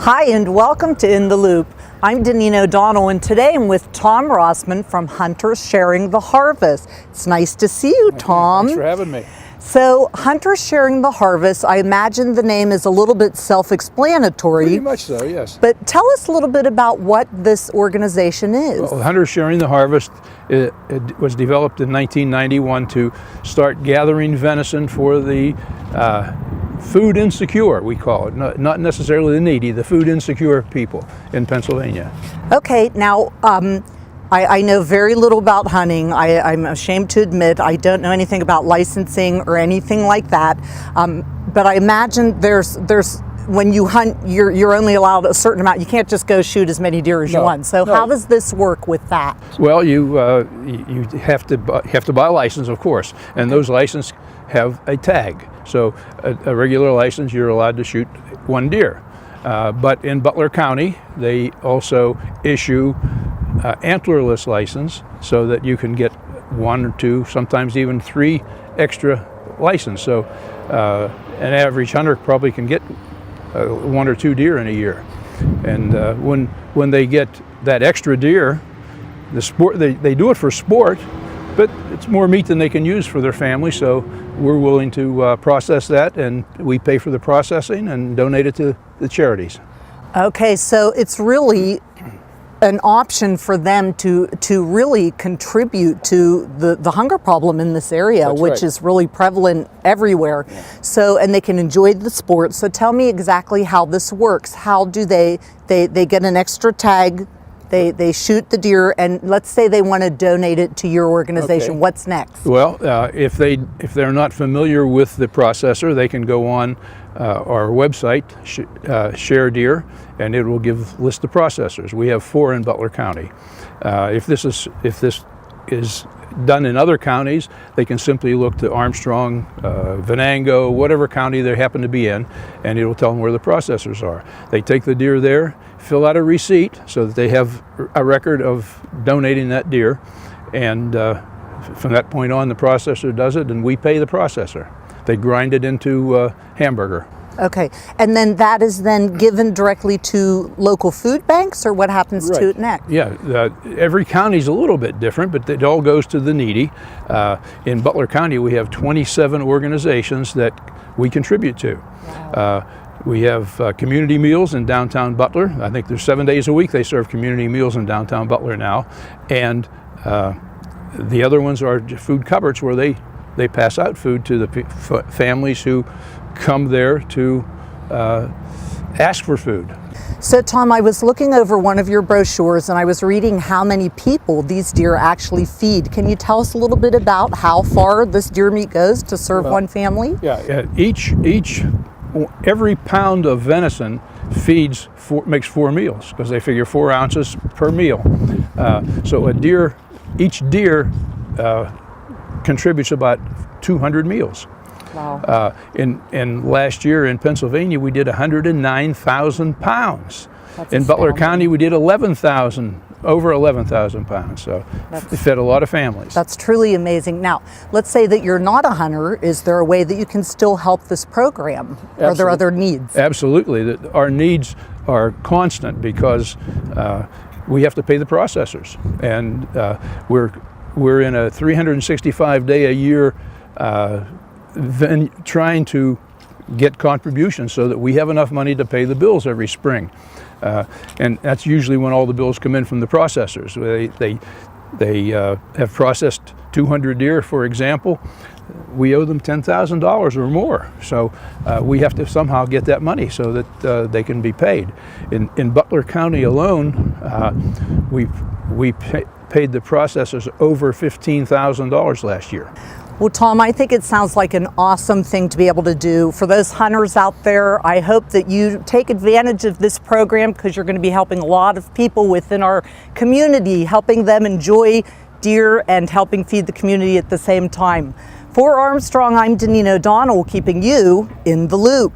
Hi and welcome to In the Loop. I'm Deneen O'Donnell and today I'm with Tom Rossman from Hunters Sharing the Harvest. It's nice to see you, Tom. Thanks for having me. So Hunters Sharing the Harvest, I imagine the name is a little bit self-explanatory. Pretty much so, yes. But tell us a little bit about what this organization is. Well, Hunters Sharing the Harvest, it was developed in 1991 to start gathering venison for the food insecure, we call it, not necessarily the needy, the food insecure people in Pennsylvania. Okay, now I know very little about hunting. I'm ashamed to admit I don't know anything about licensing or anything like that. But I imagine there's when you hunt, you're only allowed a certain amount. You can't just go shoot as many deer as you want. So how does this work with that? Well, you have to buy a license, of course, and those licenses have a tag. So a regular license, you're allowed to shoot one deer. But in Butler County, they also issue antlerless license so that you can get one or two, sometimes even three extra license. So an average hunter probably can get one or two deer in a year. And when they get that extra deer, the sport they do it for sport, but it's more meat than they can use for their family, so we're willing to process that, and we pay for the processing and donate it to the charities. Okay, so it's really an option for them to really contribute to the hunger problem in this area. That's which right. is really prevalent everywhere. Yeah. So, and they can enjoy the sport. So tell me exactly how this works. How do they get an extra tag? They shoot the deer, and let's say they want to donate it to your organization. Okay. What's next? Well, if they're not familiar with the processor, they can go on our website, Share Deer, and it will give list of processors. We have 4 in Butler County. If this is done in other counties, they can simply look to Armstrong, Venango, whatever county they happen to be in, and it will tell them where the processors are. They take the deer there, fill out a receipt so that they have a record of donating that deer, and from that point on the processor does it and we pay the processor. They grind it into hamburger. Okay, and then that is then given directly to local food banks, or what happens to it next? Yeah, every county is a little bit different, but it all goes to the needy. In Butler County, we have 27 organizations that we contribute to. Wow. We have community meals in downtown Butler. I think there's 7 days a week they serve community meals in downtown Butler now. And the other ones are food cupboards where they pass out food to the families who come there to ask for food. So Tom, I was looking over one of your brochures and I was reading how many people these deer actually feed. Can you tell us a little bit about how far this deer meat goes to serve one family? Yeah, every pound of venison makes 4 meals, because they figure 4 ounces per meal. So each deer contributes about 200 meals. Wow. In last year in Pennsylvania, we did 109,000 pounds. That's in Butler astounding. County, we did over 11,000 pounds. So it fed a lot of families. That's truly amazing. Now, let's say that you're not a hunter. Is there a way that you can still help this program? Absolutely. Are there other needs? Absolutely. Our needs are constant because we have to pay the processors, and we're in a 365-day-a-year trying to get contributions so that we have enough money to pay the bills every spring. And that's usually when all the bills come in from the processors. They have processed 200 deer, for example. We owe them $10,000 or more. So we have to somehow get that money so that they can be paid. In Butler County alone, we paid the processors over $15,000 last year. Well, Tom, I think it sounds like an awesome thing to be able to do. For those hunters out there, I hope that you take advantage of this program, because you're going to be helping a lot of people within our community, helping them enjoy deer and helping feed the community at the same time. For Armstrong, I'm Deneen O'Donnell, keeping you in the loop.